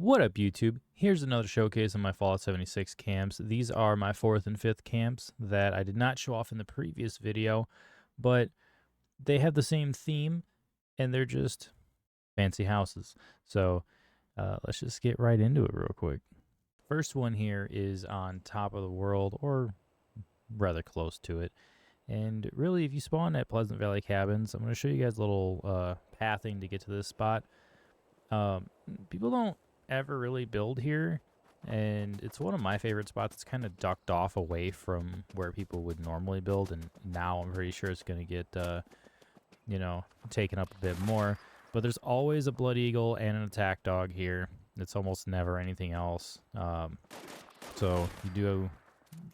What up, YouTube? Here's another showcase of my Fallout 76 camps. These are my 4th and 5th camps that I did not show off in the previous video, but they have the same theme, and they're just fancy houses. So let's just get right into it real quick. First one here is on top of the world, or rather close to it. And really, if you spawn at Pleasant Valley Cabins, I'm going to show you guys a little pathing to get to this spot. People don't ever really build here, and it's one of my favorite spots. It's kind of ducked off away from where people would normally build, and now I'm pretty sure it's going to get, taken up a bit more. But there's always a blood eagle and an attack dog here. It's almost never anything else. So you do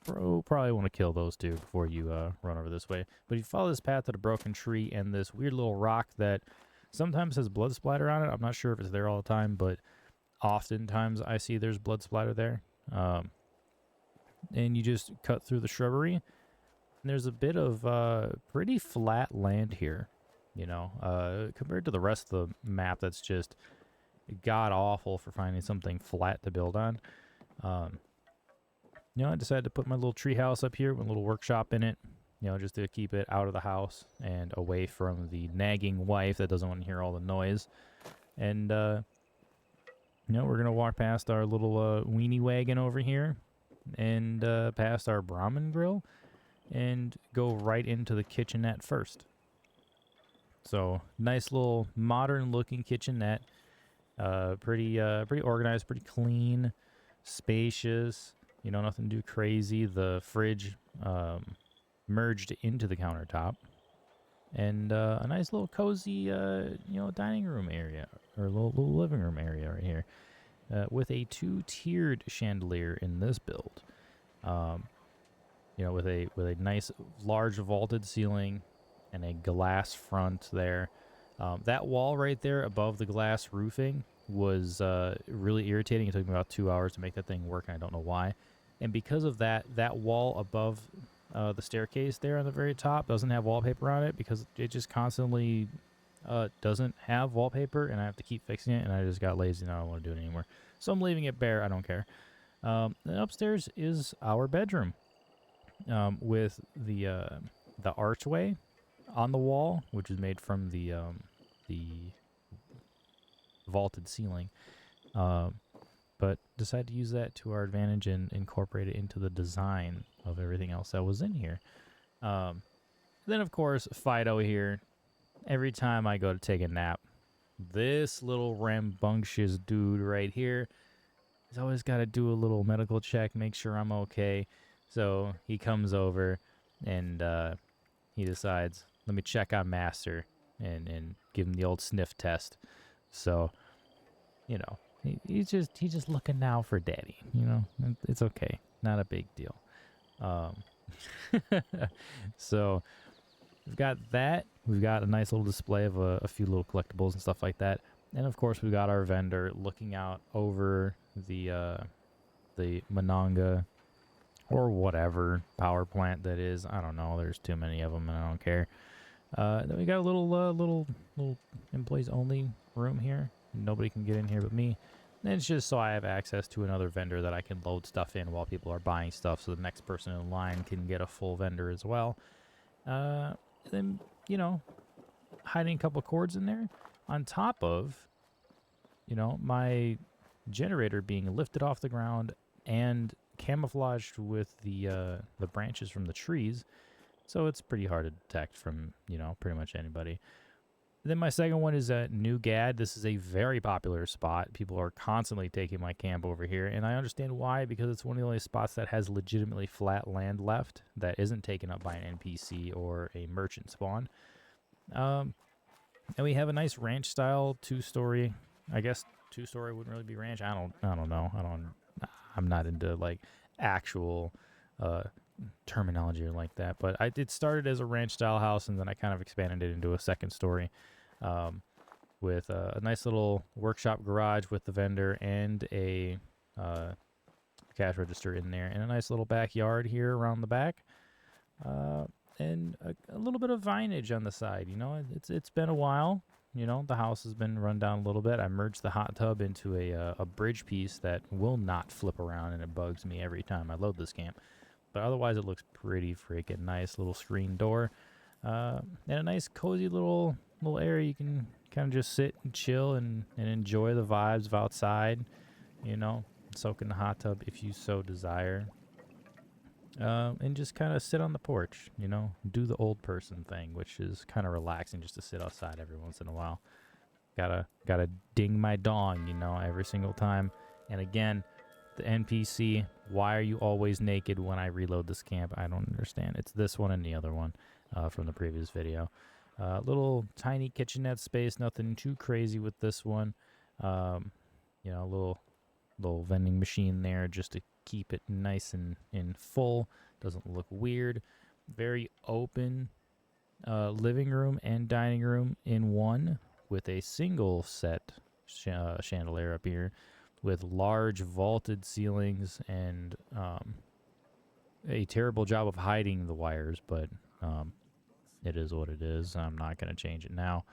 probably want to kill those two before you run over this way. But if you follow this path to the broken tree and this weird little rock that sometimes has blood splatter on it, I'm not sure if it's there all the time, but oftentimes I see there's blood splatter there. And you just cut through the shrubbery, and there's a bit of pretty flat land here, compared to the rest of the map that's just god awful for finding something flat to build on. I decided to put my little tree house up here with a little workshop in it, just to keep it out of the house and away from the nagging wife that doesn't want to hear all the noise. And we're going to walk past our little weenie wagon over here and past our Brahmin grill and go right into the kitchenette first. So, nice little modern looking kitchenette. Pretty organized, pretty clean, spacious, nothing too crazy. The fridge merged into the countertop. And a nice little cozy, dining room area, or little living room area right here, with a 2-tiered chandelier in this build. With a nice large vaulted ceiling and a glass front there. That wall right there above the glass roofing was really irritating. It took me about 2 hours to make that thing work, and I don't know why. And because of that, that wall above the staircase there on the very top doesn't have wallpaper on it, because it just constantly doesn't have wallpaper, and I have to keep fixing it, and I just got lazy and I don't want to do it anymore. So I'm leaving it bare. I don't care. And upstairs is our bedroom, with the archway on the wall, which is made from the vaulted ceiling. But decided to use that to our advantage and incorporate it into the design of everything else that was in here. Then, of course, Fido here. Every time I go to take a nap, this little rambunctious dude right here has always got to do a little medical check, make sure I'm okay. So he comes over and he decides, let me check on Master and give him the old sniff test. So, he's just looking now for Daddy. It's okay, not a big deal. So we've got that. We've got a nice little display of a few little collectibles and stuff like that. And of course, we've got our vendor looking out over the Monongah or whatever power plant that is. I don't know. There's too many of them, and I don't care. Then we got a little employees only room here. Nobody can get in here but me. And it's just so I have access to another vendor that I can load stuff in while people are buying stuff, so the next person in line can get a full vendor as well. Then, hiding a couple cords in there on top of, my generator being lifted off the ground and camouflaged with the branches from the trees. So it's pretty hard to detect from, pretty much anybody. Then my second one is at New Gad. This is a very popular spot. People are constantly taking my camp over here, and I understand why, because it's one of the only spots that has legitimately flat land left that isn't taken up by an NPC or a merchant spawn. And we have a nice ranch-style 2-story. I guess 2-story wouldn't really be ranch. I don't know. I'm not into actual terminology or like that, but it started as a ranch style house, and then I kind of expanded it into a 2nd story, with a nice little workshop garage with the vendor and a cash register in there, and a nice little backyard here around the back, and a little bit of vinage on the side. It's been a while. you know, the house has been run down a little bit. I merged the hot tub into a bridge piece that will not flip around, and it bugs me every time I load this camp. But otherwise, it looks pretty freaking nice. Little screen door, and a nice cozy little area you can kind of just sit and chill and enjoy the vibes of outside. You know, soak in the hot tub if you so desire. And just kind of sit on the porch, you know, do the old person thing, which is kind of relaxing just to sit outside every once in a while. Gotta ding my dong, you know, every single time. And again, the NPC, why are you always naked when I reload this camp? I don't understand. It's this one and the other one from the previous video. Little tiny kitchenette space, nothing too crazy with this one. You know, little vending machine there just to keep it nice and full. Doesn't look weird. Very open living room and dining room in one, with a single set chandelier up here with large vaulted ceilings and a terrible job of hiding the wires, but it is what it is. I'm not going to change it now.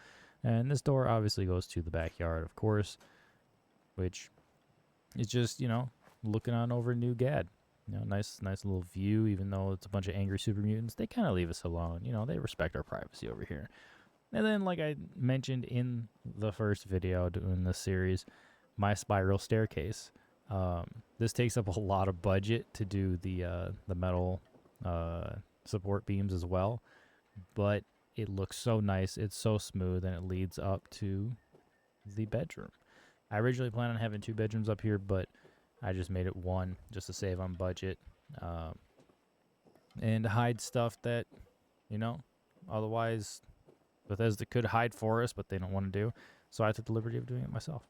And this door obviously goes to the backyard, of course, which is just, you know, looking on over New Gad. You know, nice little view, even though it's a bunch of angry super mutants. They kind of leave us alone. You know, they respect our privacy over here. And then, like I mentioned in the first video doing this series, my spiral staircase. This takes up a lot of budget to do the metal support beams as well, but it looks so nice. It's so smooth, and it leads up to the bedroom. I originally planned on having 2 bedrooms up here, but I just made it 1 just to save on budget and hide stuff that, you know, otherwise Bethesda could hide for us, but they don't want to do. So I took the liberty of doing it myself.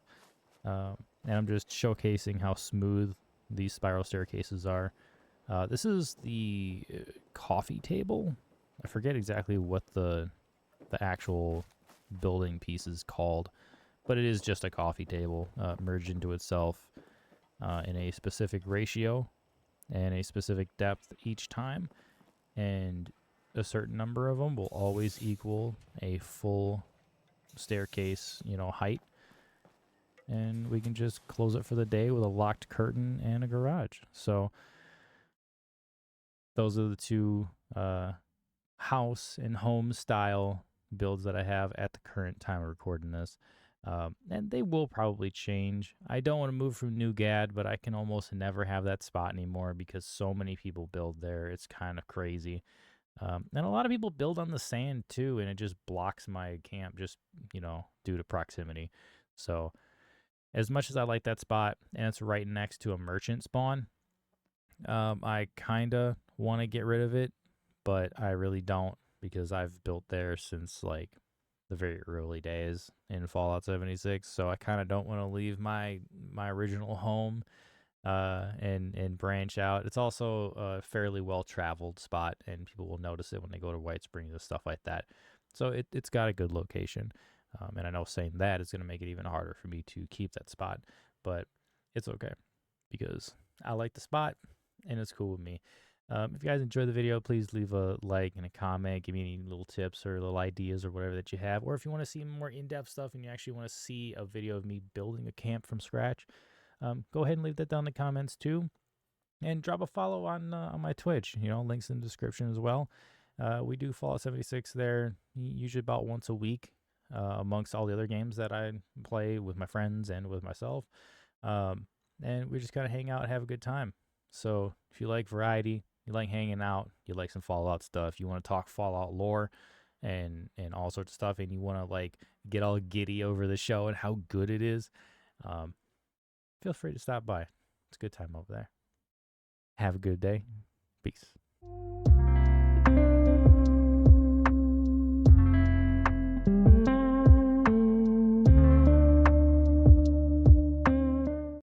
And I'm just showcasing how smooth these spiral staircases are. This is the coffee table. I forget exactly what the actual building piece is called, but it is just a coffee table merged into itself in a specific ratio and a specific depth each time. And a certain number of them will always equal a full staircase, you know, height. And we can just close it for the day with a locked curtain and a garage. So those are the 2 house and home style builds that I have at the current time of recording this. And they will probably change. I don't want to move from New Gad, but I can almost never have that spot anymore because so many people build there. It's kind of crazy. And a lot of people build on the sand too, and it just blocks my camp just, you know, due to proximity. So as much as I like that spot, and it's right next to a merchant spawn, I kind of want to get rid of it, but I really don't, because I've built there since like the very early days in Fallout 76. So I kind of don't want to leave my original home and branch out. It's also a fairly well-traveled spot, and people will notice it when they go to White Springs and stuff like that. So it's got a good location. And I know saying that is going to make it even harder for me to keep that spot, but it's okay because I like the spot and it's cool with me. If you guys enjoyed the video, please leave a like and a comment. Give me any little tips or little ideas or whatever that you have. Or if you want to see more in-depth stuff and you actually want to see a video of me building a camp from scratch, go ahead and leave that down in the comments too. And drop a follow on my Twitch. You know, links in the description as well. We do Fallout 76 there usually about once a week. Amongst all the other games that I play with my friends and with myself. And we just kind of hang out and have a good time. So if you like variety, you like hanging out, you like some Fallout stuff, you want to talk Fallout lore and all sorts of stuff, and you want to like get all giddy over the show and how good it is, feel free to stop by. It's a good time over there. Have a good day. Peace.